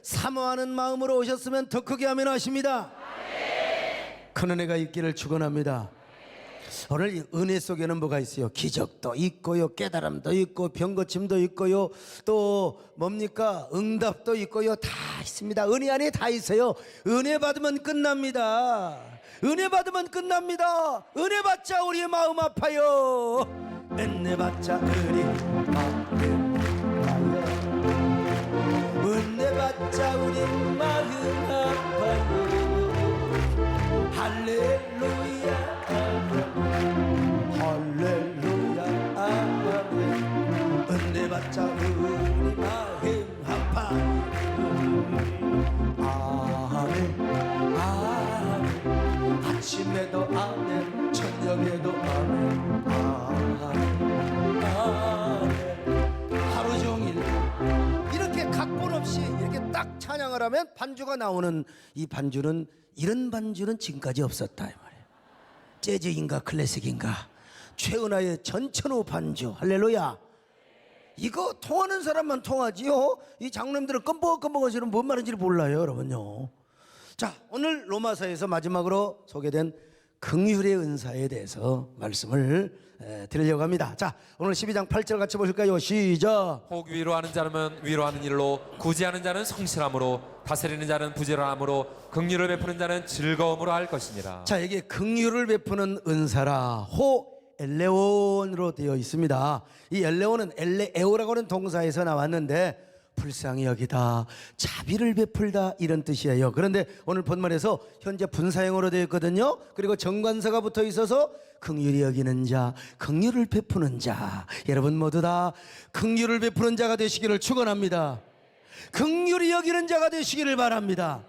사모하는 마음으로 오셨으면 더 크게 하면 하십니다. 큰 은혜가 있기를 축원합니다. 오늘 이 은혜 속에는 뭐가 있어요? 기적도 있고요, 깨달음도 있고, 병고침도 있고요, 또 뭡니까? 응답도 있고요. 다 있습니다. 은혜 안에 다 있어요. 은혜 받으면 끝납니다. 은혜 받으면 끝납니다. 은혜 받자 우리의 마음 아파요. 은혜 받자 우리 마음 아파요. 은혜 받자 우리 마음 아파요. 할렐루야 할렐루야 아멘. 은혜 받자 우리 마음 아파요. 아멘 아멘. 아침에도 아멘, 저녁에도 아멘 아멘 아멘. 하루 종일 이렇게 각본 없이 이렇게 딱 찬양을 하면 반주가 나오는 이 반주는, 이런 반주는 지금까지 없었다 이 말이에요. 재즈인가 클래식인가, 최은하의 전천후 반주. 할렐루야. 이거 통하는 사람만 통하지요. 이 장로님들은 껌뻑껌뻑 하시는 뭔 말인지 몰라요 여러분요. 자, 오늘 로마서에서 마지막으로 소개된 긍휼의 은사에 대해서 말씀을 드리려고 합니다. 자, 오늘 12장 8절 같이 보실까요? 시작. 혹 위로하는 자는 위로하는 일로, 구제하는 자는 성실함으로, 다스리는 자는 부지런함으로, 긍휼을 베푸는 자는 즐거움으로 할 것이니라. 자, 이게 긍휼을 베푸는 은사라 호 엘레온으로 되어 있습니다. 이 엘레온은 엘레에오라고 하는 동사에서 나왔는데 불쌍히 여기다, 자비를 베풀다 이런 뜻이에요. 그런데 오늘 본문에서 현재 분사형으로 되어 있거든요. 그리고 정관사가 붙어 있어서 긍휼히 여기는 자, 긍휼을 베푸는 자, 여러분 모두 다 긍휼을 베푸는 자가 되시기를 축원합니다. 긍휼히 여기는 자가 되시기를 바랍니다.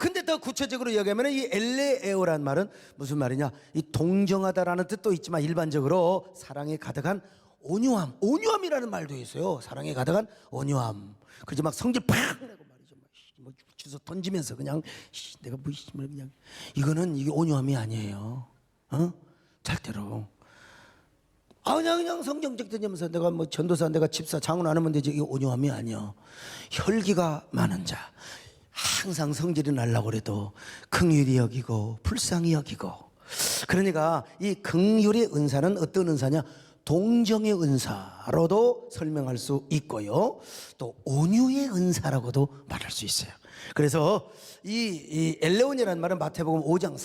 근데 더 구체적으로 이야기하면 이 엘레에오란 말은 무슨 말이냐, 이 동정하다라는 뜻도 있지만 일반적으로 사랑에 가득한 온유함, 온유함이라는 말도 있어요. 사랑에 가득한 온유함. 그저 막 성질 팍 내고 말이죠. 뭐 주워 던지면서 그냥 내가 뭐 그냥, 이거는 이게 온유함이 아니에요. 절대로. 그냥 성경책 던지면서 내가 뭐 전도사, 내가 집사, 장원 안 하면 되지, 이게 온유함이 아니야. 혈기가 많은 자, 항상 성질이 날라고 그래도 긍휼히 여기고 불쌍히 여기고. 그러니까 이 긍휼의 은사는 어떤 은사냐, 동정의 은사로도 설명할 수 있고요, 또 온유의 은사라고도 말할 수 있어요. 그래서 이 엘레온이라는 말은 마태복음 5장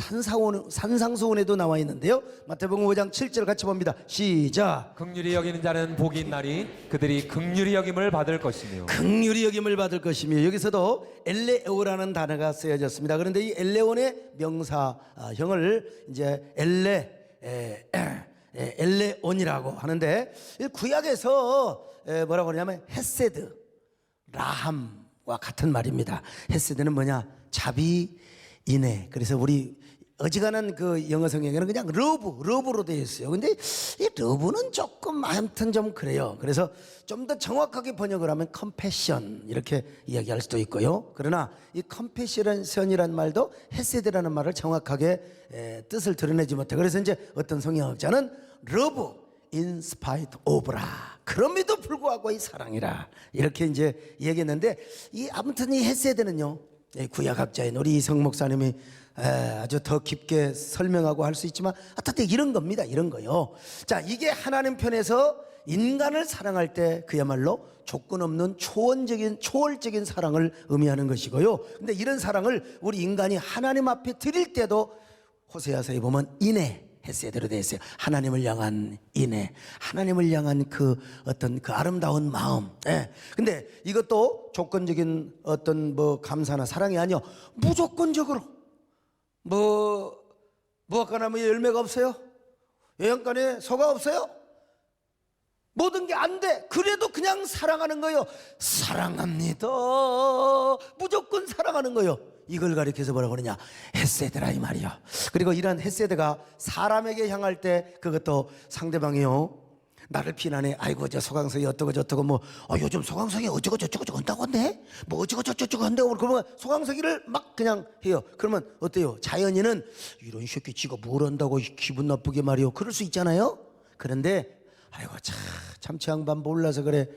산상수훈에도 나와 있는데요. 마태복음 5장 7절 같이 봅니다. 시작. 긍휼히 여기는 자는 복이 있나니 그들이 긍휼히 여김을 받을 것이며. 긍휼히 여김을 받을 것이며. 여기서도 엘레오라는 단어가 쓰여졌습니다. 그런데 이 엘레온의 명사형을 이제 엘레온이라고 하는데, 구약에서 뭐라고 그러냐면 헤세드, 라함과 같은 말입니다. 헤세드는 뭐냐, 자비, 인애. 그래서 우리 어지간한 그 영어 성경에는 그냥 러브로 되어 있어요. 근데 이 러브는 조금 아무튼 좀 그래요. 그래서 좀 더 정확하게 번역을 하면 컴패션 이렇게 이야기할 수도 있고요. 그러나 이 컴패션이라는 말도 헤세드라는 말을 정확하게 뜻을 드러내지 못해. 그래서 이제 어떤 성경학자는 러브 in spite of라, 그럼에도 불구하고 이 사랑이라, 이렇게 이제 얘기했는데, 이 아무튼 이 헤세드는요, 구약학자인 우리 이성 목사님이 아주 더 깊게 설명하고 할 수 있지만 어떻든 이런 겁니다. 이런 거요. 자, 이게 하나님 편에서 인간을 사랑할 때 그야말로 조건 없는 초월적인 사랑을 의미하는 것이고요. 근데 이런 사랑을 우리 인간이 하나님 앞에 드릴 때도 호세아서에 보면 인애, 헤세드로 되어 있어요. 하나님을 향한 인애, 하나님을 향한 그 어떤 그 아름다운 마음. 근데 이것도 조건적인 어떤 뭐 감사나 사랑이 아니요, 무조건적으로 무화과나무 열매가 없어요? 영양간에 소가 없어요? 모든 게 안 돼. 그래도 그냥 사랑하는 거예요. 사랑합니다. 무조건 사랑하는 거예요. 이걸 가리켜서 뭐라고 그러냐, 헤세드라 이 말이요. 그리고 이런 헤세드가 사람에게 향할 때 그것도 상대방이요, 나를 비난해. 아이고 저 소강석이 어떠고 저떠고 뭐 요즘 소강석이 어쩌고 저쩌고 한다고 한대, 뭐 어쩌고 저쩌고 한다고. 그러면 소강석이를 막 그냥 해요. 그러면 어때요? 자연인은 이런 새끼 지가 뭘 한다고 기분 나쁘게 말이요, 그럴 수 있잖아요. 그런데 아이고 참 저 양반 몰라서 그래,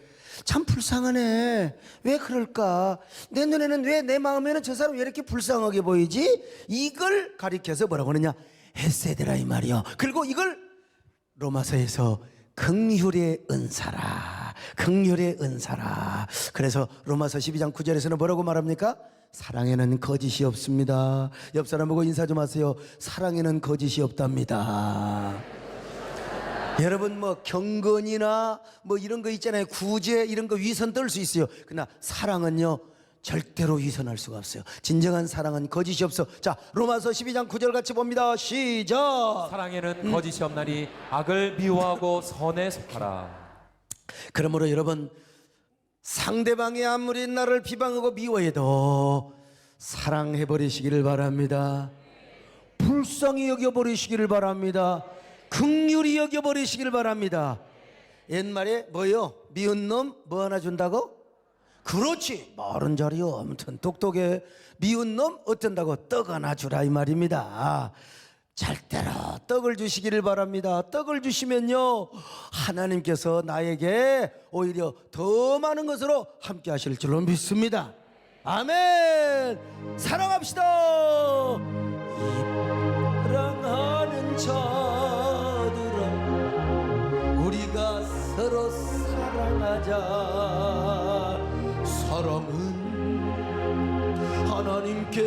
참 불쌍하네. 왜 그럴까? 내 눈에는 왜, 내 마음에는 저 사람 왜 이렇게 불쌍하게 보이지? 이걸 가리켜서 뭐라고 하느냐? 헤세드라 이 말이요. 그리고 이걸 로마서에서 긍휼의 은사라, 긍휼의 은사라. 그래서 로마서 12장 9절에서는 뭐라고 말합니까? 사랑에는 거짓이 없습니다. 옆 사람 보고 인사 좀 하세요. 사랑에는 거짓이 없답니다. 여러분 뭐 경건이나 뭐 이런 거 있잖아요. 구제 이런 거 위선 떨 수 있어요. 그러나 사랑은요 절대로 위선할 수가 없어요. 진정한 사랑은 거짓이 없어. 자, 로마서 12장 9절 같이 봅니다. 시작. 사랑에는 거짓이 없나니 악을 미워하고 선에 속하라. 그러므로 여러분, 상대방이 아무리 나를 비방하고 미워해도 사랑해 버리시기를 바랍니다. 불쌍히 여겨 버리시기를 바랍니다. 긍휼히 여겨 버리시기를 바랍니다. 옛말에 뭐요? 미운 놈 뭐 하나 준다고? 그렇지, 말은 잘이요. 아무튼 똑똑해. 미운 놈 어쩐다고? 떡 하나 주라 이 말입니다. 절대로 떡을 주시기를 바랍니다. 떡을 주시면요 하나님께서 나에게 오히려 더 많은 것으로 함께 하실 줄로 믿습니다. 아멘. 사랑합시다. 사랑하는 자들아, 우리가 서로 사랑하자. 사랑은 하나님께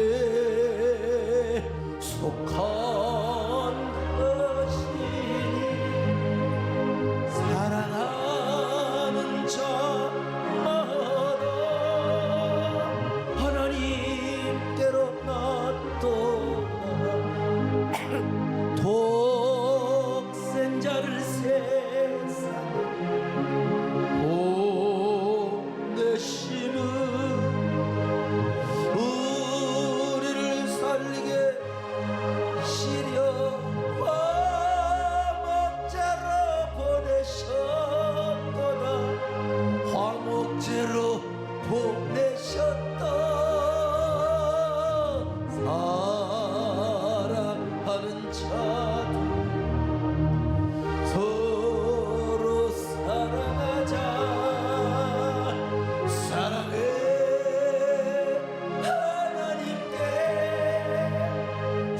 속한 것이니 사랑하는 자마다 하나님께로 놔둬라. 독생자를 세상에 보내시는 우리를 살리게 시려 화목제로 보내셨도다. 화목제로 보내셨다. 사랑하는 자들 서로 사랑하자. 사랑해 하나님께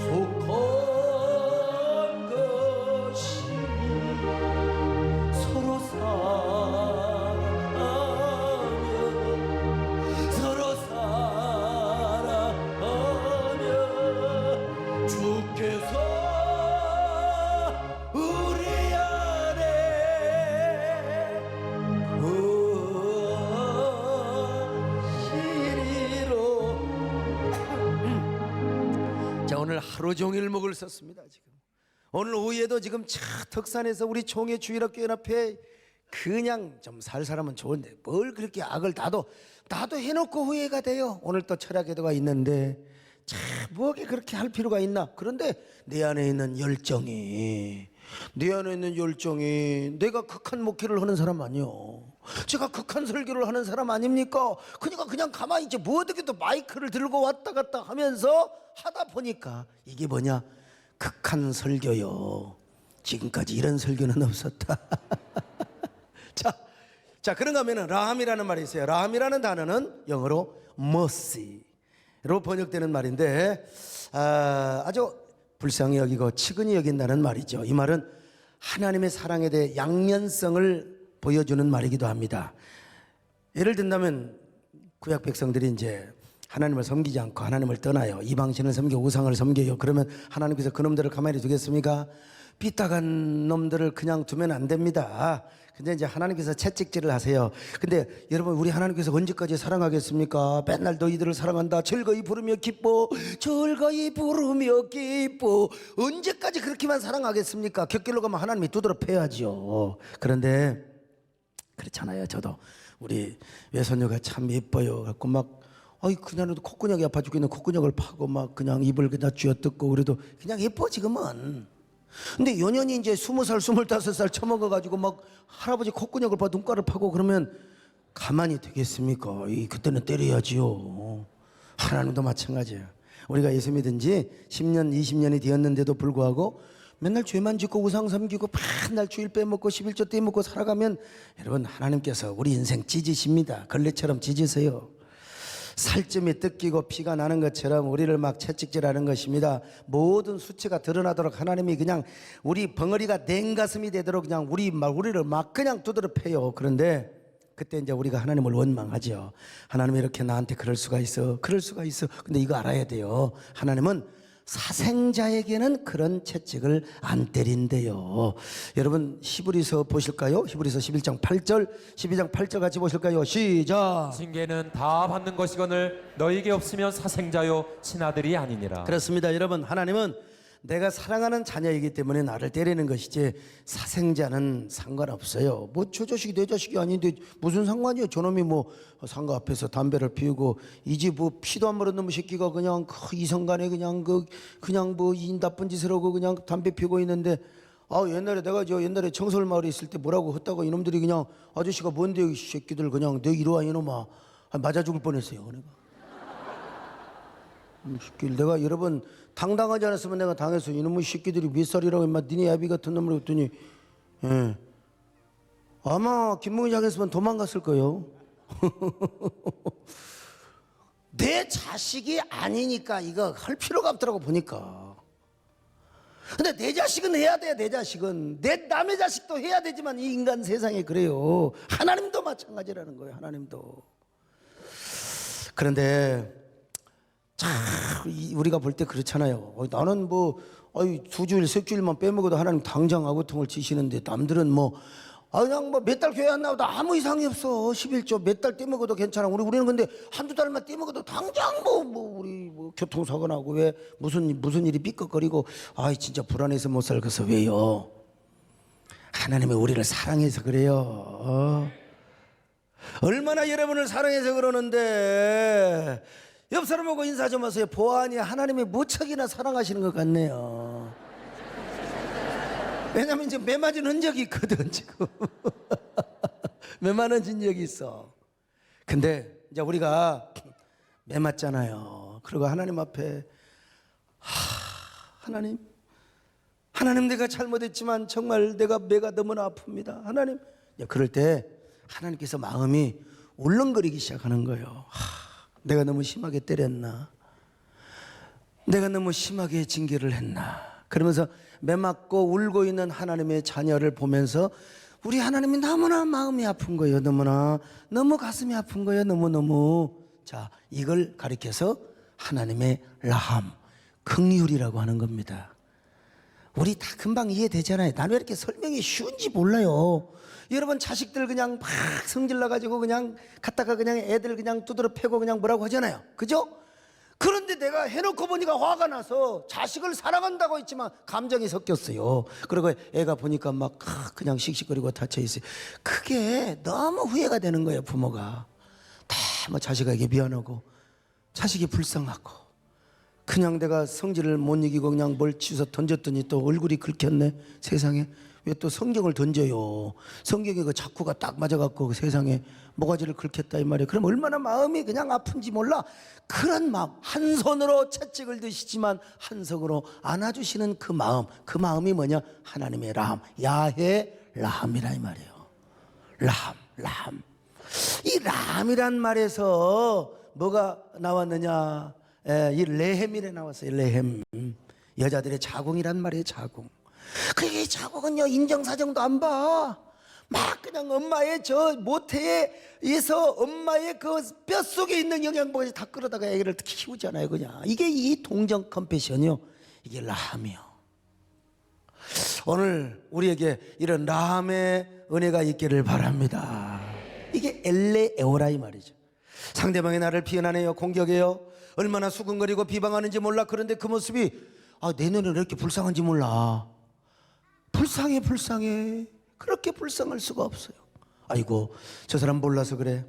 속한 것이니 서로 사랑하며 서로 사랑하며 주께서 우리 안에 거하시리로. 자, 오늘 하루 종일 목을 썼습니다. 지금 오늘 오후에도 지금 차 덕산에서 우리 총회 주일학교 연합회 그냥 좀 살 사람은 좋은데 뭘 그렇게 악을 나도 해놓고 후회가 돼요. 오늘 또 철학에도가 있는데 참 뭐게 그렇게 할 필요가 있나. 그런데 내 안에 있는 열정이 내가 극한 목회를 하는 사람 아니요. 제가 극한 설교를 하는 사람 아닙니까? 그러니까 그냥 가만히 있지 뭐 어떻게 또 마이크를 들고 왔다 갔다 하면서 하다 보니까 이게 뭐냐, 극한 설교요. 지금까지 이런 설교는 없었다. 자, 그런가 하면은 라함이라는 말이 있어요. 라함이라는 단어는 영어로 mercy로 번역되는 말인데 아주 불쌍히 여기고 치근히 여긴다는 말이죠. 이 말은 하나님의 사랑에 대해 양면성을 보여주는 말이기도 합니다. 예를 든다면 구약 백성들이 이제 하나님을 섬기지 않고 하나님을 떠나요. 이방신을 섬기고 우상을 섬겨요. 그러면 하나님께서 그놈들을 가만히 두겠습니까? 삐딱한 놈들을 그냥 두면 안 됩니다. 근데 이제 하나님께서 채찍질을 하세요. 근데 여러분, 우리 하나님께서 언제까지 사랑하겠습니까? 맨날 너희들을 사랑한다, 즐거이 부르며 기뻐, 즐거이 부르며 기뻐. 언제까지 그렇게만 사랑하겠습니까? 곁길로 가면 하나님이 두드러 패야죠. 그런데 그렇잖아요. 저도 우리 외손녀가 참 예뻐요. 갖고 막 그날에도 콧구녕이 아파 죽겠는 콧구녕을 파고 막 그냥 입을 그냥 쥐어뜯고 그래도 그냥 예뻐 지금은. 근데 연연이 이제 20살 25살 처먹어가지고 막 할아버지 콧구녕을 봐 눈가를 파고 그러면 가만히 되겠습니까? 그때는 때려야지요. 하나님도 마찬가지예요. 우리가 예수 믿은 지 10년 20년이 되었는데도 불구하고 맨날 죄만 짓고 우상 섬기고 맨날 주일 빼먹고 11조 떼먹고 살아가면 여러분 하나님께서 우리 인생 찢으십니다. 걸레처럼 찢으세요. 살점이 뜯기고 피가 나는 것처럼 우리를 막 채찍질하는 것입니다. 모든 수치가 드러나도록 하나님이 그냥 우리 벙어리가 냉가슴이 되도록 그냥 우리를 막 그냥 두드려 패요. 그런데 그때 이제 우리가 하나님을 원망하죠. 하나님이 이렇게 나한테 그럴 수가 있어. 그럴 수가 있어. 근데 이거 알아야 돼요. 하나님은 사생자에게는 그런 채찍을 안 때린대요. 여러분 히브리서 보실까요? 히브리서 11장 8절 12장 8절 같이 보실까요? 시작. 징계는 다 받는 것이거늘 너에게 없으면 사생자요 친아들이 아니니라. 그렇습니다. 여러분 하나님은 내가 사랑하는 자녀이기 때문에 나를 때리는 것이지 사생자는 상관없어요. 뭐 저 자식이 내 자식이 아닌데 무슨 상관이에요. 저놈이 뭐 상가 앞에서 담배를 피우고 이 집 뭐 피도 안 마른 놈의 새끼가 그냥 이성간에 그냥 뭐 이 나쁜 짓을 하고 그냥 담배 피우고 있는데 옛날에 내가 옛날에 청솔 마을에 있을 때 뭐라고 했다고 이놈들이 그냥 아저씨가 뭔데 이 새끼들 그냥 너 이리 와 이놈아 맞아 죽을 뻔했어요. 내가. 이 새끼들 내가 여러분 당당하지 않았으면 내가 당해서 이놈의 새끼들이 몇 살이라고 인마 니네 애비 같은 놈을 했더니 아마 김문희 장했으면 도망갔을 거예요. 내 자식이 아니니까 이거 할 필요가 없더라고 보니까. 근데 내 자식은 해야 돼. 내 자식은 내 남의 자식도 해야 되지만 이 인간 세상에 그래요. 하나님도 마찬가지라는 거예요. 하나님도. 그런데 참 우리가 볼 때 그렇잖아요. 나는 뭐 두 주일 세 주일만 빼먹어도 하나님 당장 아구통을 치시는데 남들은 뭐 그냥 뭐 몇 달 교회 안 나와도 아무 이상이 없어. 11조 몇 달 떼먹어도 괜찮아. 우리는 근데 한두 달만 떼먹어도 당장 우리 교통사고 나고 왜 무슨 일이 삐걱거리고 진짜 불안해서 못 살겠어. 왜요? 하나님이 우리를 사랑해서 그래요. 얼마나 여러분을 사랑해서 그러는데 옆 사람하고 인사 좀 하세요. 보아하니 하나님이 무척이나 사랑하시는 것 같네요. 왜냐면 이제 매 맞은 흔적이 있거든 지금. 매 맞은 흔적이 있어. 근데 이제 우리가 매 맞잖아요. 그리고 하나님 앞에 하나님 내가 잘못했지만 정말 내가 매가 너무나 아픕니다. 하나님. 그럴 때 하나님께서 마음이 울렁거리기 시작하는 거예요. 내가 너무 심하게 때렸나? 내가 너무 심하게 징계를 했나? 그러면서 매맞고 울고 있는 하나님의 자녀를 보면서 우리 하나님이 너무나 마음이 아픈 거예요. 너무 가슴이 아픈 거예요. 너무너무. 자, 이걸 가리켜서 하나님의 라함, 긍휼이라고 하는 겁니다. 우리 다 금방 이해되잖아요. 나는 왜 이렇게 설명이 쉬운지 몰라요. 여러분 자식들 그냥 막 성질나가지고 그냥 갔다가 그냥 애들 그냥 두드려 패고 그냥 뭐라고 하잖아요. 그죠? 그런데 내가 해놓고 보니까 화가 나서 자식을 사랑한다고 했지만 감정이 섞였어요. 그리고 애가 보니까 막 그냥 씩씩거리고 다쳐있어요. 그게 너무 후회가 되는 거예요. 부모가 다 뭐 자식에게 미안하고 자식이 불쌍하고 그냥 내가 성질을 못 이기고 그냥 뭘 치워서 던졌더니 또 얼굴이 긁혔네. 세상에 왜 또 성경을 던져요. 성경에 그 자꾸가 딱 맞아갖고 세상에 모가지를 긁혔다 이 말이에요. 그럼 얼마나 마음이 그냥 아픈지 몰라. 그런 마음, 한 손으로 채찍을 드시지만 한 손으로 안아주시는 그 마음이 뭐냐? 하나님의 라함, 야해 라함이라 이 말이에요. 라함. 이 라함이란 말에서 뭐가 나왔느냐? 이 레헴이래 나왔어요. 레헴. 여자들의 자궁이란 말이에요. 자궁. 그게 자궁은요 인정사정도 안 봐. 막 그냥 엄마의 저 모태에서 엄마의 그 뼛속에 있는 영양분을 다 끌어다가 애기를 키우잖아요. 그냥 이게 이 동정 컴패션이요. 이게 라함이요. 오늘 우리에게 이런 라함의 은혜가 있기를 바랍니다. 이게 엘레에오라 이 말이죠. 상대방이 나를 비난해요. 공격해요. 얼마나 수근거리고 비방하는지 몰라. 그런데 그 모습이 내 눈에는 이렇게 불쌍한지 몰라. 불쌍해. 그렇게 불쌍할 수가 없어요. 아이고 저 사람 몰라서 그래.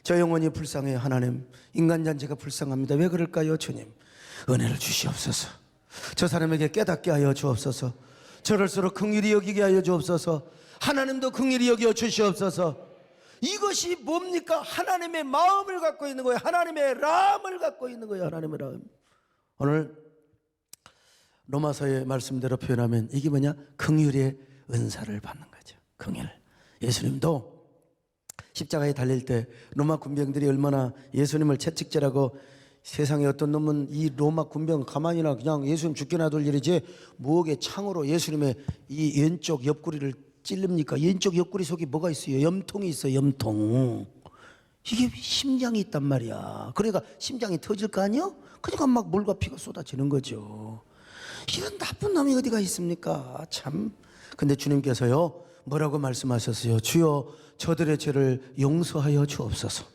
저 영혼이 불쌍해요. 하나님, 인간 잔재가 불쌍합니다. 왜 그럴까요? 주님, 은혜를 주시옵소서. 저 사람에게 깨닫게 하여 주옵소서. 저럴수록 긍휼히 여기게 하여 주옵소서. 하나님도 긍휼히 여겨 주시옵소서. 이것이 뭡니까? 하나님의 마음을 갖고 있는 거예요. 하나님의 라함을 갖고 있는 거예요. 하나님의 라함. 오늘 로마서의 말씀대로 표현하면 이게 뭐냐? 긍휼의 은사를 받는 거죠. 긍휼. 예수님도 십자가에 달릴 때 로마 군병들이 얼마나 예수님을 채찍질하고, 세상에 어떤 놈은 이 로마 군병 가만히나 그냥 예수님 죽게 놔둘 일이지 무역의 창으로 예수님의 이 왼쪽 옆구리를 찔릅니까? 왼쪽 옆구리 속에 뭐가 있어요? 염통이 있어요. 염통. 이게 심장이 있단 말이야. 그러니까 심장이 터질 거 아니야? 그러니까 막 물과 피가 쏟아지는 거죠. 이런 나쁜 놈이 어디가 있습니까? 참. 근데 주님께서요 뭐라고 말씀하셨어요? 주여 저들의 죄를 용서하여 주옵소서.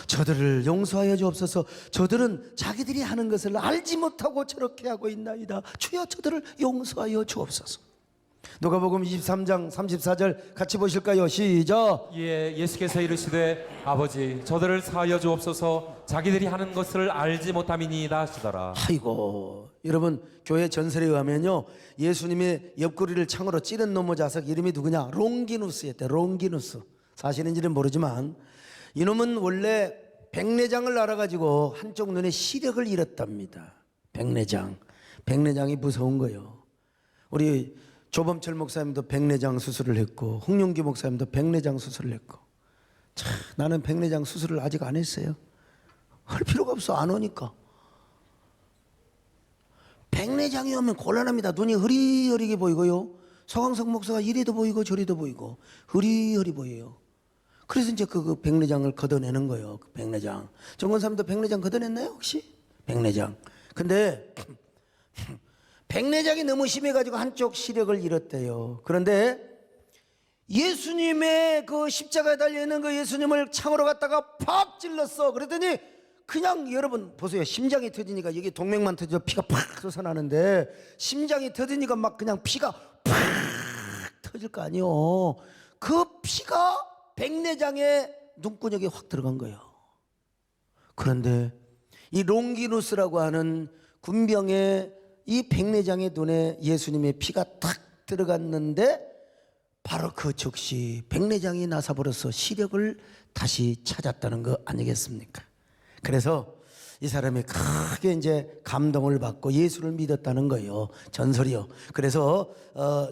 저들을 용서하여 주옵소서. 저들은 자기들이 하는 것을 알지 못하고 저렇게 하고 있나이다. 주여 저들을 용서하여 주옵소서. 누가복음 23장 34절 같이 보실까요? 시작. 이에 예수께서 이르시되 아버지 저들을 사하여 주옵소서 자기들이 하는 것을 알지 못함이니이다 하시더라. 아이고, 여러분 교회 전설에 의하면요 예수님의 옆구리를 창으로 찌른 놈의 자석 이름이 누구냐? 롱기누스였대. 롱기누스. 사실인지는 모르지만 이놈은 원래 백내장을 알아가지고 한쪽 눈에 시력을 잃었답니다. 백내장이 무서운 거예요. 우리 조범철 목사님도 백내장 수술을 했고, 홍용기 목사님도 백내장 수술을 했고. 참, 나는 백내장 수술을 아직 안 했어요. 할 필요가 없어. 안 오니까. 백내장이 오면 곤란합니다. 눈이 흐리흐리게 보이고요, 서광석 목사가 이리도 보이고 저리도 보이고 흐리흐리 보여요. 그래서 이제 그 백내장을 걷어내는 거예요. 그 백내장. 정권사님도 백내장 걷어냈나요 혹시? 백내장. 근데 백내장이 너무 심해가지고 한쪽 시력을 잃었대요. 그런데 예수님의 그 십자가에 달려있는 그 예수님을 창으로 갖다가 팍 찔렀어. 그랬더니 그냥 여러분 보세요. 심장이 터지니까 여기 동맥만 터져 피가 팍 솟아나는데, 심장이 터지니까 막 그냥 피가 팍 터질 거 아니에요. 그 피가 백내장에 눈구녕에 확 들어간 거예요. 그런데 이 롱기누스라고 하는 군병의 이 백내장의 눈에 예수님의 피가 탁 들어갔는데 바로 그 즉시 백내장이 나서버려서 시력을 다시 찾았다는 거 아니겠습니까? 그래서 이 사람이 크게 이제 감동을 받고 예수를 믿었다는 거예요. 전설이요. 그래서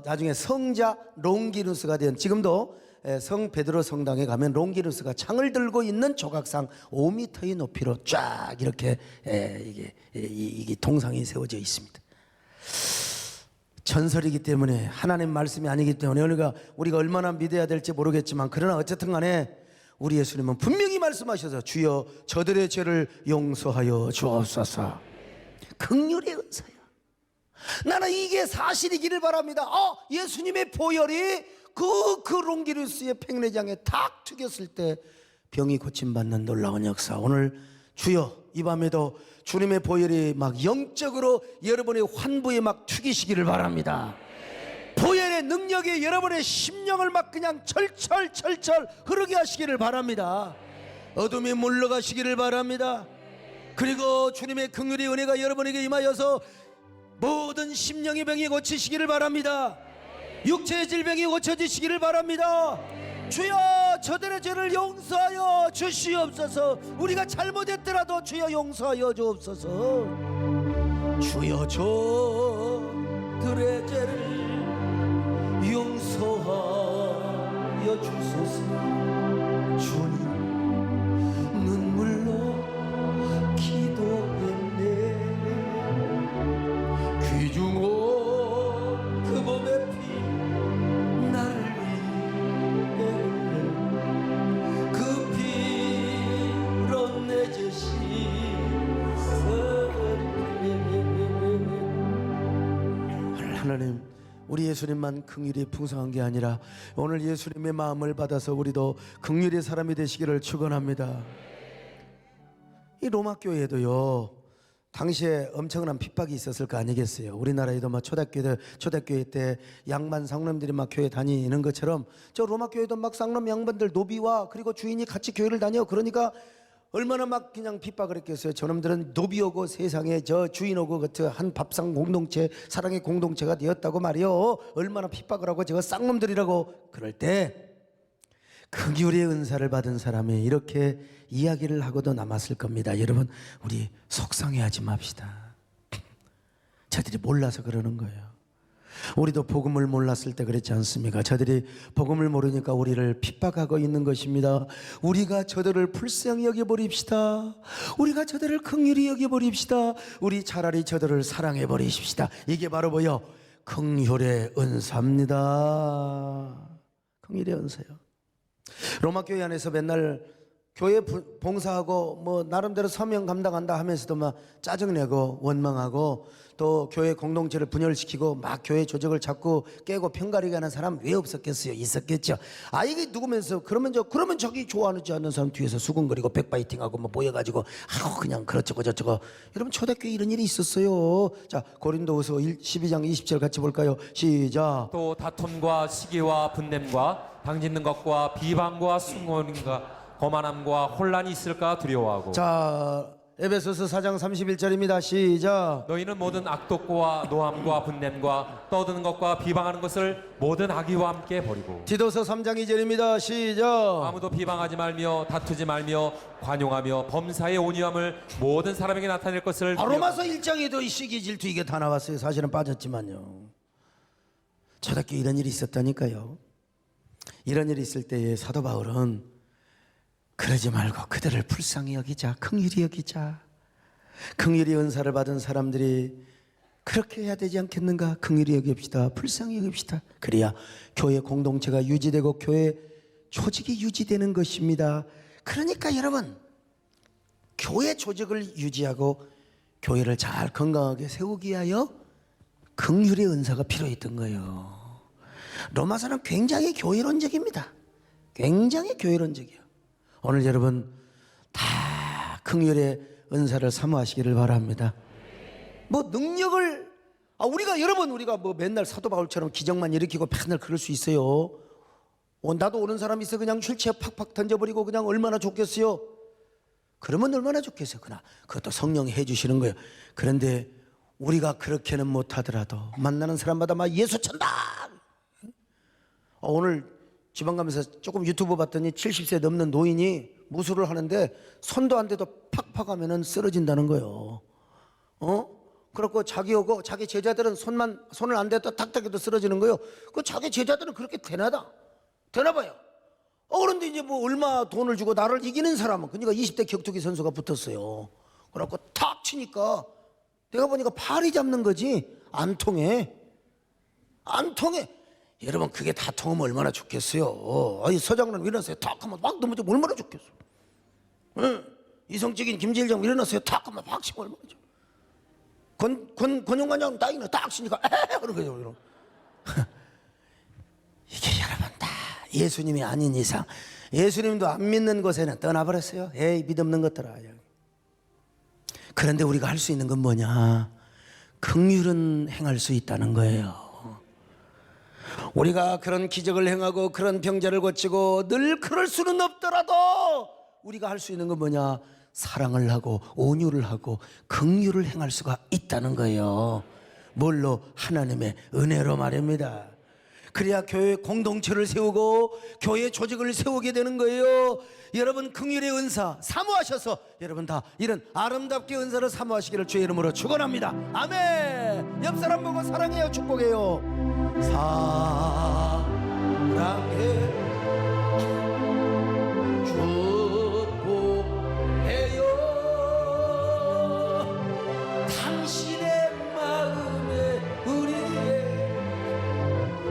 나중에 성자 롱기누스가 된, 지금도 성 베드로 성당에 가면 롱기누스가 창을 들고 있는 조각상 5m의 높이로 쫙 이렇게 이게 동상이 세워져 있습니다. 전설이기 때문에, 하나님 말씀이 아니기 때문에 우리가 얼마나 믿어야 될지 모르겠지만, 그러나 어쨌든 간에 우리 예수님은 분명히 말씀하셔서 주여 저들의 죄를 용서하여 주옵소서. 긍휼의 은사야. 나는 이게 사실이기를 바랍니다. 예수님의 보혈이 그 롱기누스의 백내장에 탁 튀겼을 때 병이 고침받는 놀라운 역사. 오늘 주여 이 밤에도 주님의 보혈이 막 영적으로 여러분의 환부에 막 튀기시기를 바랍니다. 보혈의 능력이 여러분의 심령을 막 그냥 철철 흐르게 하시기를 바랍니다. 어둠이 물러가시기를 바랍니다. 그리고 주님의 긍휼의 은혜가 여러분에게 임하여서 모든 심령의 병이 고치시기를 바랍니다. 육체의 질병이 고쳐지시기를 바랍니다. 주여 저들의 죄를 용서하여 주시옵소서. 우리가 잘못했더라도 주여 용서하여 주옵소서. 주여 저들의 죄를 용서하여 주소서. 주님 눈물로 기도했네. 귀중한 그 몸의 피 나를 위해 그 피로 내주신 하나님, 우리 예수님만 긍휼이 풍성한 게 아니라 오늘 예수님의 마음을 받아서 우리도 긍휼의 사람이 되시기를 축원합니다. 이 로마 교회에도요 당시에 엄청난 핍박이 있었을 거 아니겠어요. 우리나라에도 막 초대교회 때 양반 상놈들이 막 교회 다니는 것처럼 저 로마 교회도 막 상놈 양반들 노비와 그리고 주인이 같이 교회를 다녀. 그러니까 얼마나 막 그냥 핍박을 했겠어요. 저놈들은 노비오고 세상에 저 주인오고 같은 한 밥상 공동체, 사랑의 공동체가 되었다고 말이요. 얼마나 핍박을 하고 저거 쌍놈들이라고. 그럴 때 긍휼의 은사를 받은 사람이 이렇게 이야기를 하고도 남았을 겁니다. 여러분 우리 속상해하지 맙시다. 저들이 몰라서 그러는 거예요. 우리도 복음을 몰랐을 때 그랬지 않습니까? 저들이 복음을 모르니까 우리를 핍박하고 있는 것입니다. 우리가 저들을 불쌍히 여겨버립시다. 우리가 저들을 긍휼히 여겨버립시다. 우리 차라리 저들을 사랑해버리십시다. 이게 바로 뭐요? 긍휼의 은사입니다. 긍휼의 은사요. 로마 교회 안에서 맨날 교회 봉사하고 뭐 나름대로 사명 감당한다 하면서도 막 짜증내고 원망하고 또 교회 공동체를 분열시키고 막 교회 조직을 자꾸 깨고 편가르게 하는 사람 왜 없었겠어요? 있었겠죠. 아 이게 누구면서 그러면 저기 좋아하지 않는 사람 뒤에서 수근거리고 백바이팅하고 뭐 모여가지고 아우 그냥 그렇저거 저쩌고. 여러분 초대교회 이런 일이 있었어요. 자 고린도후서 12장 20절 같이 볼까요? 시작. 또 다툼과 시기와 분냄과 당짓는 것과 비방과 숭언과 거만함과 혼란이 있을까 두려워하고. 자 에베소서 4장 31절입니다. 시작. 너희는 모든 악독과 노함과 분냄과 떠드는 것과 비방하는 것을 모든 악의와 함께 버리고. 디도서 3장 2절입니다. 시작. 아무도 비방하지 말며 다투지 말며 관용하며 범사의 온유함을 모든 사람에게 나타낼 것을. 로마서 1장에도 이 시기 질투 이게 다 나왔어요. 사실은 빠졌지만요. 초대교회 이런 일이 있었다니까요. 이런 일이 있을 때에 사도 바울은 그러지 말고 그들을 불쌍히 여기자, 긍휼히 여기자. 긍휼히 은사를 받은 사람들이 그렇게 해야 되지 않겠는가? 긍휼히 여깁시다, 불쌍히 여깁시다. 그래야 교회 공동체가 유지되고 교회 조직이 유지되는 것입니다. 그러니까 여러분 교회 조직을 유지하고 교회를 잘 건강하게 세우기 위하여 긍휼의 은사가 필요했던 거예요. 로마서는 굉장히 교회론적입니다. 굉장히 교회론적이에요. 오늘 여러분 다 긍휼의 은사를 사모하시기를 바랍니다. 뭐 능력을 우리가 뭐 맨날 사도 바울처럼 기적만 일으키고 맨날 그럴 수 있어요. 나도 오는 사람 있어 그냥 휠체어 팍팍 던져버리고 그냥 얼마나 좋겠어요. 그러면 얼마나 좋겠어요. 그것도 성령이 해주시는 거예요. 그런데 우리가 그렇게는 못하더라도 만나는 사람마다 막 예수 찬다. 오늘 지방 가면서 조금 유튜브 봤더니 70세 넘는 노인이 무술을 하는데 손도 안 대도 팍팍 하면은 쓰러진다는 거예요. 그렇고 자기 제자들은 손을 안 대도 탁탁해도 쓰러지는 거예요. 자기 제자들은 그렇게 되나 봐요. 그런데 이제 뭐 얼마 돈을 주고 나를 이기는 사람은 그러니까 20대 격투기 선수가 붙었어요. 그래갖고 탁 치니까 내가 보니까 팔이 잡는 거지 안 통해. 여러분 그게 다 통하면 얼마나 좋겠어요. 서장님 일어나세요. 탁 하면 막 넘어지면 얼마나 좋겠어. 이성적인 김재일장 일어나세요. 탁 하면 막 치면 얼마나 좋아. 권용관장 따위는 딱 치니까 그런 거죠. 이게 여러분 다 예수님이 아닌 이상 예수님도 안 믿는 곳에는 떠나버렸어요. 에이 믿없는 것들아. 그런데 우리가 할 수 있는 건 뭐냐? 긍휼은 행할 수 있다는 거예요. 우리가 그런 기적을 행하고 그런 병자를 고치고 늘 그럴 수는 없더라도 우리가 할 수 있는 건 뭐냐? 사랑을 하고 온유를 하고 긍휼을 행할 수가 있다는 거예요. 뭘로? 하나님의 은혜로 말입니다. 그래야 교회 공동체를 세우고 교회 조직을 세우게 되는 거예요. 여러분 긍휼의 은사 사모하셔서 여러분 다 이런 아름답게 은사를 사모하시기를 주의 이름으로 축원합니다. 아멘. 옆 사람 보고 사랑해요, 축복해요. 사랑해 축복해요. 당신의 마음에 우리의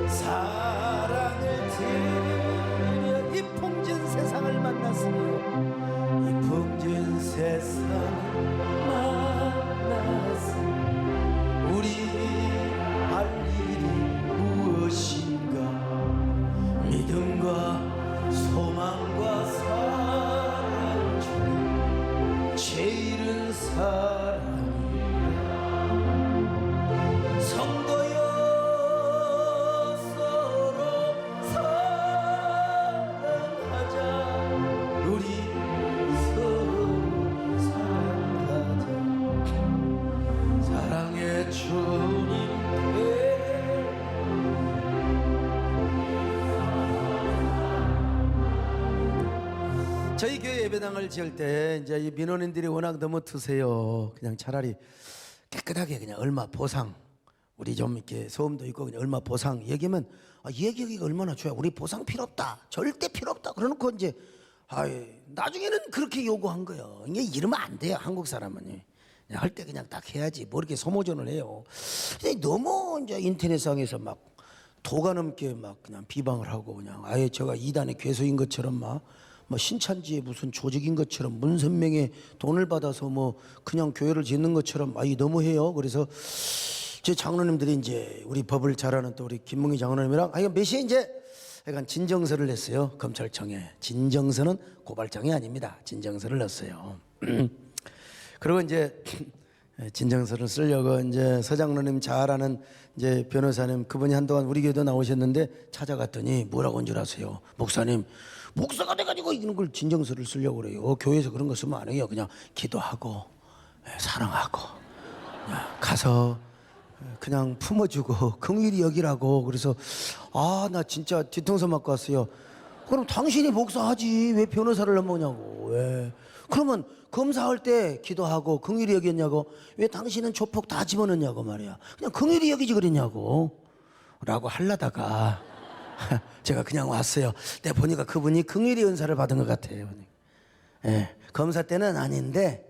사랑을 드려 이 풍진 세상을 만났으며 이 풍진 세상을 만났으며 우리 할 일이 무엇인가? 믿음과 소망과 사랑 중 제일은 사랑이다. 성도여 서로 사랑하자. 우리 서로 사랑하자. 사랑의 주님께 저희 교회 예배당을 지을 때 이제 이 민원인들이 워낙 너무 드세요. 그냥 차라리 깨끗하게 그냥 얼마 보상, 우리 좀 이렇게 소음도 있고 그냥 얼마 보상 얘기하면 얘기하기가 얼마나 좋아요. 우리 보상 필요 없다, 절대 필요 없다. 그러놓고 이제 나중에는 그렇게 요구한 거예요. 이게 이러면 안 돼요. 한국 사람은 할 때 그냥 딱 해야지. 뭐 이렇게 소모전을 해요. 근데 너무 이제 인터넷상에서 막 도가 넘게 막 그냥 비방을 하고 그냥 아예 제가 이단의 괴수인 것처럼 뭐 신천지의 무슨 조직인 것처럼 문선명의 돈을 받아서 뭐 그냥 교회를 짓는 것처럼 너무해요. 그래서 제 장로님들이 이제 우리 법을 잘 아는 또 우리 김문기 장로님이랑 몇 시에 이제 약간 진정서를 냈어요. 검찰청에. 진정서는 고발장이 아닙니다. 진정서를 냈어요. 그리고 이제 진정서를 쓰려고 이제 서장로님 잘 아는 이제 변호사님, 그분이 한동안 우리 교회도 나오셨는데 찾아갔더니 뭐라고 한 줄 아세요? 목사님, 목사가 돼가지고 이런 걸 진정서를 쓰려고 그래요. 교회에서 그런 거 쓰면 안 해요. 그냥 기도하고 사랑하고 그냥 가서 그냥 품어주고 긍휼히 여기라고. 그래서 나 진짜 뒤통수 맞고 왔어요. 그럼 당신이 목사하지 왜 변호사를 넘어오냐고. 왜? 그러면 검사할 때 기도하고 긍휼히 여겼냐고. 왜 당신은 조폭 다 집어넣냐고 말이야. 그냥 긍휼히 여기지 그랬냐고 라고 하려다가 제가 그냥 왔어요. 내가 보니까 그분이 긍휼히 은사를 받은 것 같아요. 검사 때는 아닌데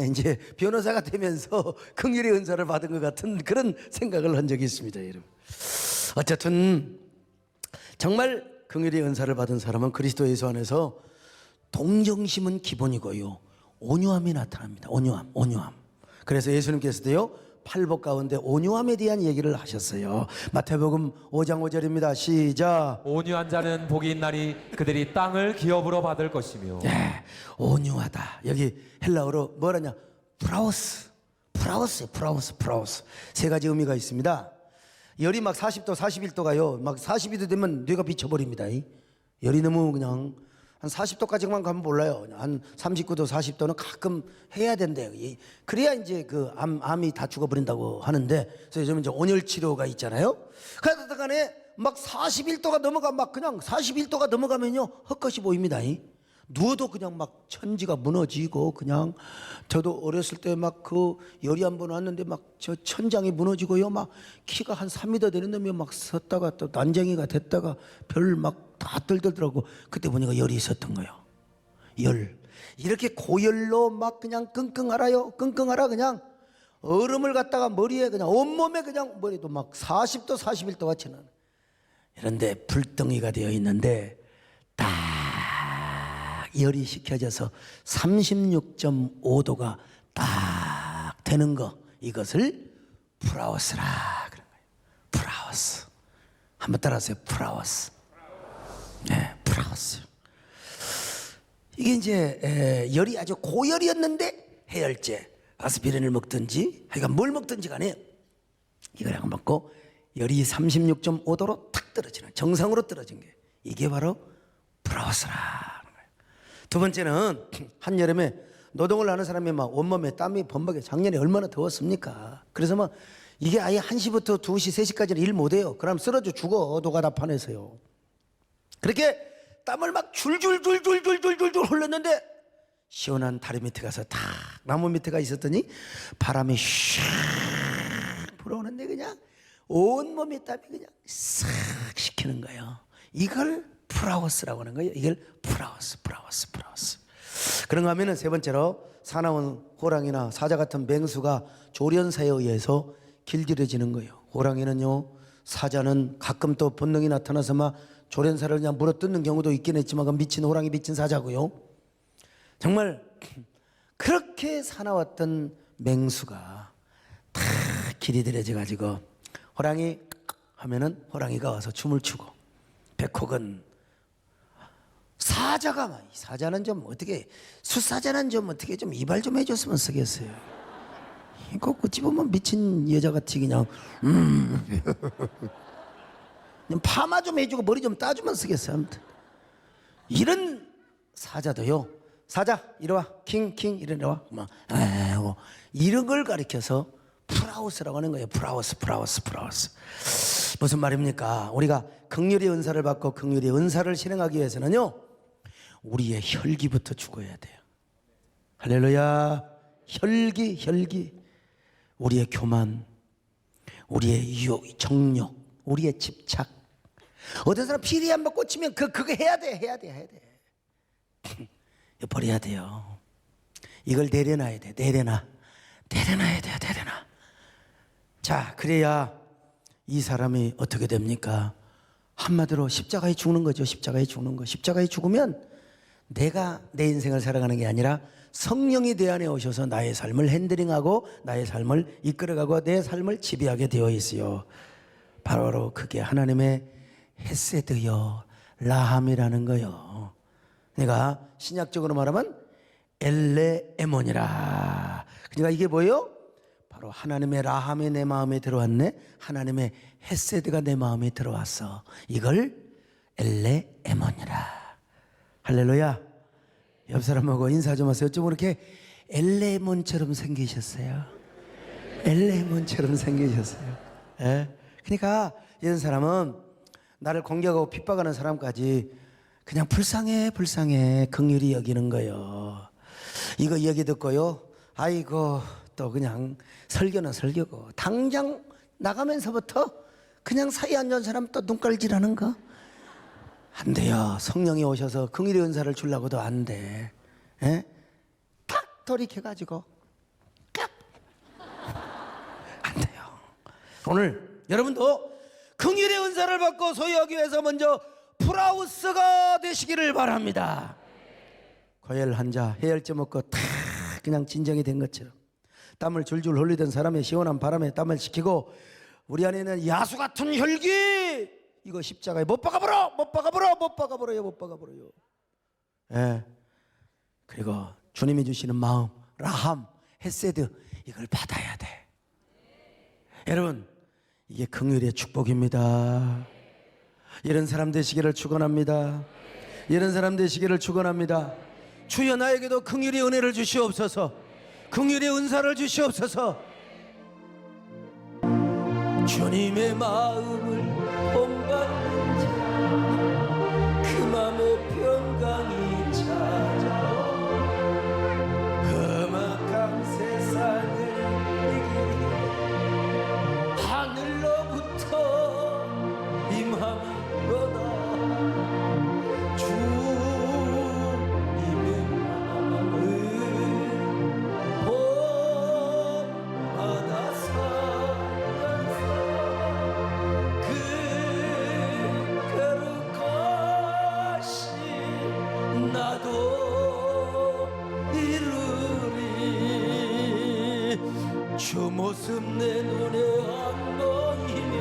이제 변호사가 되면서 긍휼의 은사를 받은 것 같은 그런 생각을 한 적이 있습니다, 여러분. 어쨌든 정말 긍휼의 은사를 받은 사람은 그리스도 예수 안에서 동정심은 기본이고요, 온유함이 나타납니다. 온유함. 그래서 예수님께서도요, 팔복 가운데 온유함에 대한 얘기를 하셨어요. 마태복음 5장 5절입니다. 시작. 온유한 자는 복이 있나니 그들이 땅을 기업으로 받을 것이며. 온유하다. 여기 헬라어로 뭐라냐? 프라우스. 세 가지 의미가 있습니다. 열이 막 40도, 41도가요. 막 42도 되면 뇌가 비쳐버립니다. 열이 너무 그냥 한 40도까지만 가면 몰라요. 한 39도, 40도는 가끔 해야 된대요. 그래야 이제 그 암이 다 죽어버린다고 하는데, 그래서 요즘 이제 온열 치료가 있잖아요. 그러다 간에 막 41도가 넘어가, 막 그냥 41도가 넘어가면요, 헛것이 보입니다. 누워도 그냥 막 천지가 무너지고, 그냥 저도 어렸을 때 막 그 열이 한번 왔는데 막 저 천장이 무너지고요, 막 키가 한 3m 되는 놈이 막 섰다가 또 난쟁이가 됐다가 별 막 다 떨더라고. 그때 보니까 열이 있었던 거예요. 열. 이렇게 고열로 막 그냥 끙끙 앓아 그냥 얼음을 갖다가 머리에 그냥 온몸에 그냥 머리도 막 40도 41도가 치는 이런데 불덩이가 되어 있는데 딱 열이 식혀져서 36.5도가 딱 되는 거, 이것을 프라우스라 그런 거예요. 프라우스. 한번 따라하세요. 프라우스. 프라우스. 이게 이제 열이 아주 고열이었는데 해열제 아스피린을 먹든지 하여간 뭘 먹든지 간에 이걸 한번 먹고 열이 36.5도로 탁 떨어지는, 정상으로 떨어진 게 이게 바로 프라우스라. 두 번째는 한여름에 노동을 하는 사람이 막 온몸에 땀이 범벅에, 작년에 얼마나 더웠습니까? 그래서 막 이게 아예 1시부터 2시, 3시까지는 일 못해요. 그럼 쓰러져 죽어, 노가다판에서요. 그렇게 땀을 막 줄줄줄줄줄줄줄 흘렸는데 시원한 다리 밑에 가서 탁 나무 밑에가 있었더니 바람이 샥 불어오는데 그냥 온몸에 땀이 그냥 싹 식히는 거예요. 이걸 프라우스라고 하는 거예요. 이걸 프라우스. 그런가 하면은 세 번째로, 사나운 호랑이나 사자 같은 맹수가 조련사에 의해서 길들여지는 거예요. 호랑이는요, 사자는 가끔 또 본능이 나타나서 막 조련사를 그냥 물어뜯는 경우도 있긴 했지만 그 미친 호랑이, 미친 사자고요. 정말 그렇게 사나웠던 맹수가 다 길이 들여져 가지고 호랑이 하면은 호랑이가 와서 춤을 추고, 백호건 사자가, 사자는 좀 어떻게, 숫사자는 좀 어떻게 좀 이발 좀 해줬으면 쓰겠어요. 이거 찝으면 미친 여자같이 그냥 그냥 파마 좀 해주고 머리 좀 따주면 쓰겠어요. 아무튼 이런 사자도요, 사자 이리 와, 킹 이리 와, 막 이런 걸 가리켜서 프라우스라고 하는 거예요. 프라우스. 무슨 말입니까? 우리가 긍휼의 은사를 받고 긍휼의 은사를 실행하기 위해서는요, 우리의 혈기부터 죽어야 돼요. 할렐루야. 혈기. 우리의 교만, 우리의 정욕, 우리의 집착. 어떤 사람 비리 한번 꽂히면 그거 해야 돼. 버려야 돼요. 이걸 내려놔야 돼. 내려놔야 돼요. 자, 그래야 이 사람이 어떻게 됩니까? 한마디로 십자가에 죽는 거죠. 십자가에 죽으면 내가 내 인생을 살아가는 게 아니라 성령이 내 안에 오셔서 나의 삶을 핸들링하고 나의 삶을 이끌어가고 내 삶을 지배하게 되어 있어요. 바로 그게 하나님의 헤세드요, 라함이라는 거요. 내가 신약적으로 말하면 엘레에몬이라. 그러니까 이게 뭐예요? 바로 하나님의 라함이 내 마음에 들어왔네. 하나님의 헤세드가 내 마음에 들어왔어. 이걸 엘레에몬이라. 할렐루야. 옆 사람하고 인사 좀 하세요. 좀 이렇게 엘레몬처럼 생기셨어요. 엘레몬처럼 생기셨어요. 예? 그러니까 이런 사람은 나를 공격하고 핍박하는 사람까지 그냥 불쌍해 긍휼히 여기는 거예요. 이거 이야기 듣고요, 아이고 또 그냥 설교는 설교고 당장 나가면서부터 그냥 사이 앉은 사람 또 눈깔질하는 거 안 돼요. 성령이 오셔서 긍휼의 은사를 주려고도 안 돼. 예? 탁 돌이켜가지고 안 돼요. 오늘 여러분도 긍휼의 은사를 받고 소유하기 위해서 먼저 프라우스가 되시기를 바랍니다. 고열 한자 해열제 먹고 탁 그냥 진정이 된 것처럼 땀을 줄줄 흘리던 사람의 시원한 바람에 땀을 식히고 우리 안에는 야수 같은 혈기, 이거 십자가에 못 박아버려요. 예. 그리고 주님이 주시는 마음, 라함, 헤세드, 이걸 받아야 돼. 여러분, 이게 긍휼의 축복입니다. 이런 사람 되시기를 축원합니다. 주여 나에게도 긍휼의 은혜를 주시옵소서. 긍휼의 은사를 주시옵소서. 주님의 마음을 본받는 자, 그 맘에 평강이 찾아오. 험악한 세상을 이기리 하늘로부터 임함이로다. 주님의 마음을 본받아서 그 거룩하신 나도 이루리. 주 모습 내 눈에 안 보이며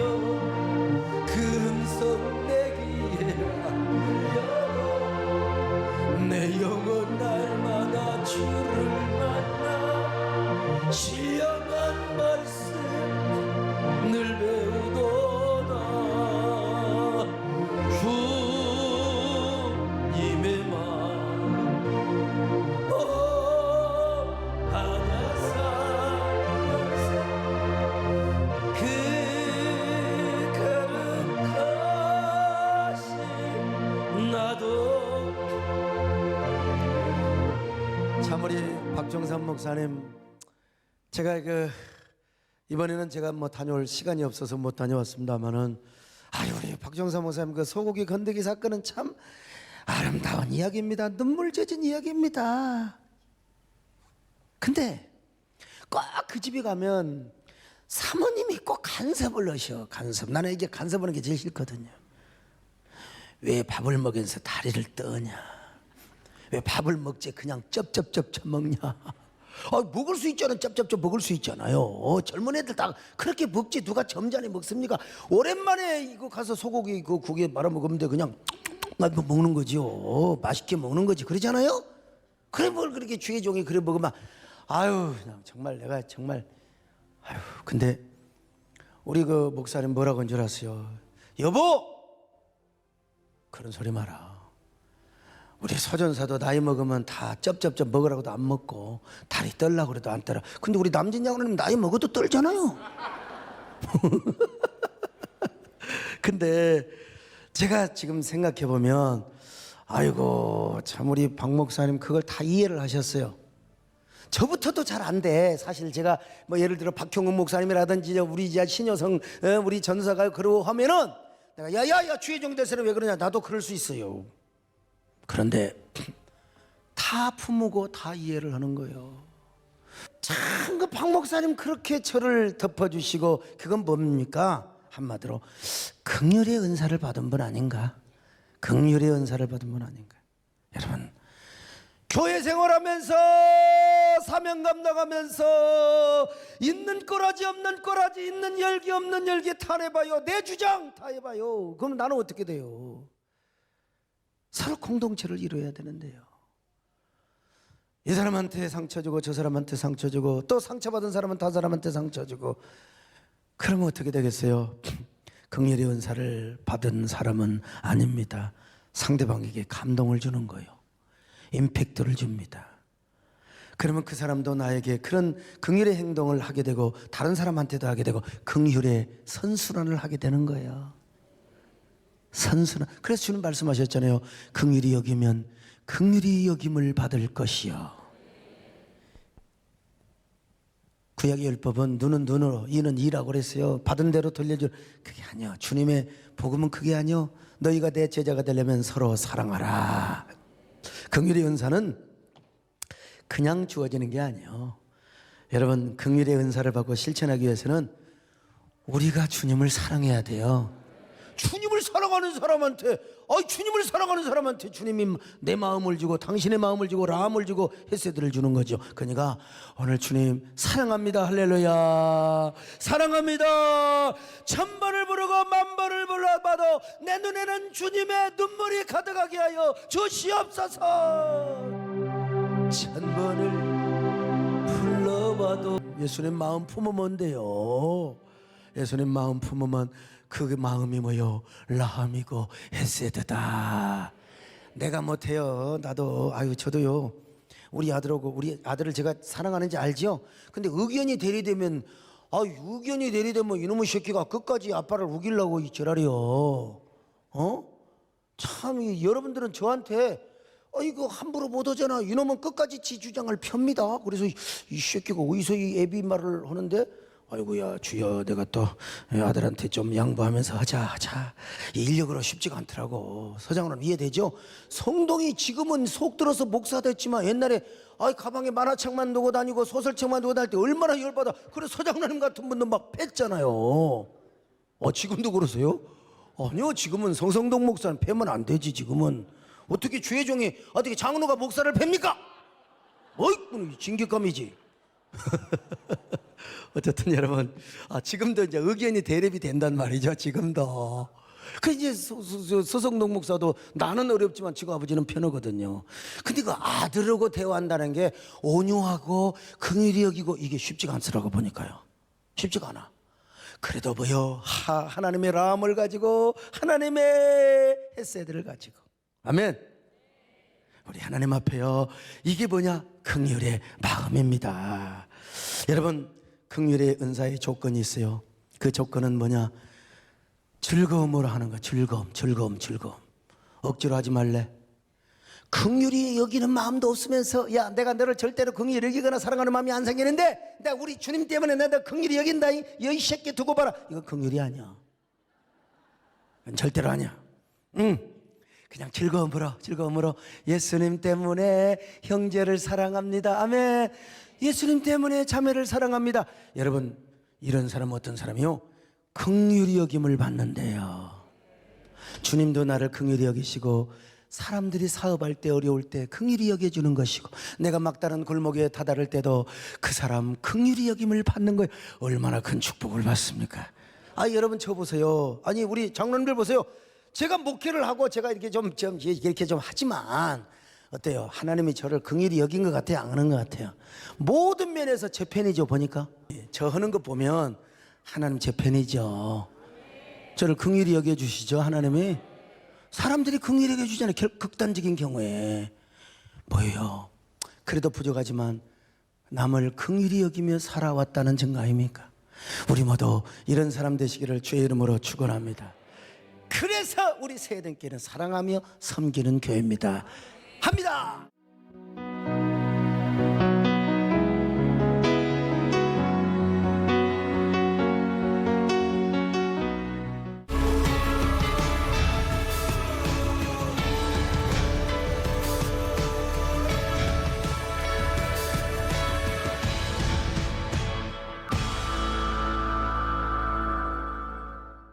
그 음성 내 귀에 안 들려도 내 영혼 날마다 주를 만나 신령한 말씀 늘 배우도다. 주님의 마음 하나사 그 거룩하신 나도. 참 우리 박종삼 목사님, 제가 이번에는 제가 다녀올 시간이 없어서 못 다녀왔습니다만은, 우리 박종삼 목사님 그 소고기 건더기 사건은 참 아름다운 이야기입니다. 눈물 젖은 이야기입니다. 근데 꼭 그 집에 가면 사모님이 꼭 간섭을 넣으셔. 간섭. 나는 이게 간섭하는 게 제일 싫거든요. 왜 밥을 먹여서 다리를 떠냐? 왜 밥을 먹지 그냥 쩝쩝쩝 먹냐? 먹을 수 있잖아요. 쩝쩝쩝 먹을 수 있잖아요. 젊은 애들 다 그렇게 먹지 누가 점잖이 먹습니까? 오랜만에 이거 가서 소고기 그 국에 말아 먹으면 돼. 그냥 먹는 거죠. 맛있게 먹는 거지. 그러잖아요. 그래 뭘 그렇게 주의종이 그래 먹으면 그냥 정말 내가 정말 근데 우리 그 목사님 뭐라고 한 줄 아세요? 여보, 그런 소리 마라. 우리 서전사도 나이 먹으면 다 쩝쩝쩝 먹으라고도 안 먹고 다리 떨라고 그래도 안 떨어. 근데 우리 남진 장로님 나이 먹어도 떨잖아요. 근데 제가 지금 생각해 보면 참 우리 박 목사님 그걸 다 이해를 하셨어요. 저부터도 잘 안 돼. 사실 제가 뭐 예를 들어 박형훈 목사님이라든지 우리 신여성 우리 전사가 그러고 하면은 내가 야야야 주의종 대세는 왜 그러냐, 나도 그럴 수 있어요. 그런데 다 품고 다 이해를 하는 거예요. 참 그 박 목사님 그렇게 저를 덮어주시고, 그건 뭡니까? 한마디로 긍휼의 은사를 받은 분 아닌가? 긍휼의 은사를 받은 분 아닌가? 여러분, 교회 생활하면서 사명 감당하면서 있는 꼬라지 없는 꼬라지, 있는 열기 없는 열기 다 해봐요. 내 주장 다 해봐요. 그럼 나는 어떻게 돼요? 서로 공동체를 이루어야 되는데요. 이 사람한테 상처 주고 저 사람한테 상처 주고 또 상처받은 사람은 다른 사람한테 상처 주고, 그러면 어떻게 되겠어요? 긍휼의 은사를 받은 사람은 아닙니다. 상대방에게 감동을 주는 거예요. 임팩트를 줍니다. 그러면 그 사람도 나에게 그런 긍휼의 행동을 하게 되고 다른 사람한테도 하게 되고 긍휼의 선순환을 하게 되는 거예요. 선순환. 그래서 주님 말씀하셨잖아요. 긍휼히 여기면 긍휼히 여김을 받을 것이요. 구약의 율법은 눈은 눈으로 이는 이라고 그랬어요. 받은 대로 돌려줄. 그게 아니요. 주님의 복음은 그게 아니요. 너희가 내 제자가 되려면 서로 사랑하라. 긍휼의 은사는 그냥 주어지는 게 아니에요. 여러분, 긍휼의 은사를 받고 실천하기 위해서는 우리가 주님을 사랑해야 돼요. 주님을 사랑하는 사람한테, 주님을 사랑하는 사람한테 주님이 내 마음을 주고 당신의 마음을 주고 라함을 주고 헤세드를 주는 거죠. 그러니까 오늘 주님 사랑합니다. 할렐루야. 사랑합니다. 천번을 부르고 만번을 불러봐도 내 눈에는 주님의 눈물이 가득하게 하여 주시옵소서. 천번을 불러봐도 예수님 마음 품으면 돼요. 예수님 마음 품으면 그 마음이 뭐요? 라함이고 헤세드다. 내가 못해요. 나도 저도요. 우리 아들하고 우리 아들을 제가 사랑하는지 알지요? 근데 의견이 대리되면 의견이 대리되면 이놈의 새끼가 끝까지 아빠를 우기려고 이 지랄이요. 참 여러분들은 저한테 이거 함부로 못 하잖아. 이놈은 끝까지 지 주장을 펴니다. 그래서 이 새끼가 어디서 이 애비 말을 하는데, 아이고야 주여, 내가 또 아들한테 좀 양보하면서 하자. 인력으로 쉽지가 않더라고. 서장로는 이해되죠? 성동이 지금은 속 들어서 목사 됐지만 옛날에 가방에 만화책만 두고 다니고 소설책만 두고 다닐 때 얼마나 열받아. 그래서 서장로님 같은 분도 막 팼잖아요. 지금도 그러세요? 아니요, 지금은 성성동 목사는 패면 안 되지. 지금은 어떻게 주혜종이 어떻게 장로가 목사를 팹니까? 진격감이지. 어쨌든 여러분, 지금도 이제 의견이 대립이 된단 말이죠. 지금도. 그 이제 서성동 목사도 나는 어렵지만 지금 아버지는 편하거든요. 근데 그 아들하고 대화한다는 게 온유하고 긍휼히 여기고 이게 쉽지가 않더라고 보니까요. 쉽지가 않아. 그래도 뭐요? 하나님의 라함을 가지고 하나님의 헤세드를 가지고. 아멘. 우리 하나님 앞에요. 이게 뭐냐? 긍휼의 마음입니다. 여러분, 긍휼의 은사의 조건이 있어요. 그 조건은 뭐냐? 즐거움으로 하는 거. 즐거움. 억지로 하지 말래. 긍휼히 여기는 마음도 없으면서 내가 너를 절대로 긍휼히 여기거나 사랑하는 마음이 안 생기는데 내가 우리 주님 때문에 내가 긍휼히 여긴다. 이 새끼 두고 봐라. 이거 긍휼이 아니야. 절대로 아니야. 그냥 즐거움으로 예수님 때문에 형제를 사랑합니다. 아멘. 예수님 때문에 자매를 사랑합니다. 여러분, 이런 사람은 어떤 사람이요? 긍휼히 여김을 받는데요. 주님도 나를 긍휼히 여기시고 사람들이 사업할 때 어려울 때 긍휼히 여겨주는 것이고 내가 막다른 골목에 다다를 때도 그 사람 긍휼히 여김을 받는 거예요. 얼마나 큰 축복을 받습니까? 여러분 저 보세요. 우리 장로님들 보세요. 제가 목회를 하고 제가 이렇게 좀 하지만 어때요? 하나님이 저를 긍휼히 여긴 것 같아요? 안 하는 것 같아요? 모든 면에서 제 편이죠. 보니까 저 하는 거 보면 하나님 제 편이죠. 저를 긍휼히 여겨주시죠. 하나님이. 사람들이 긍휼히 여겨주잖아요. 극단적인 경우에 뭐예요? 그래도 부족하지만 남을 긍휼히 여기며 살아왔다는 증거 아닙니까? 우리 모두 이런 사람 되시기를 주의 이름으로 축원합니다. 그래서 우리 세대교회는 사랑하며 섬기는 교회입니다. 합니다.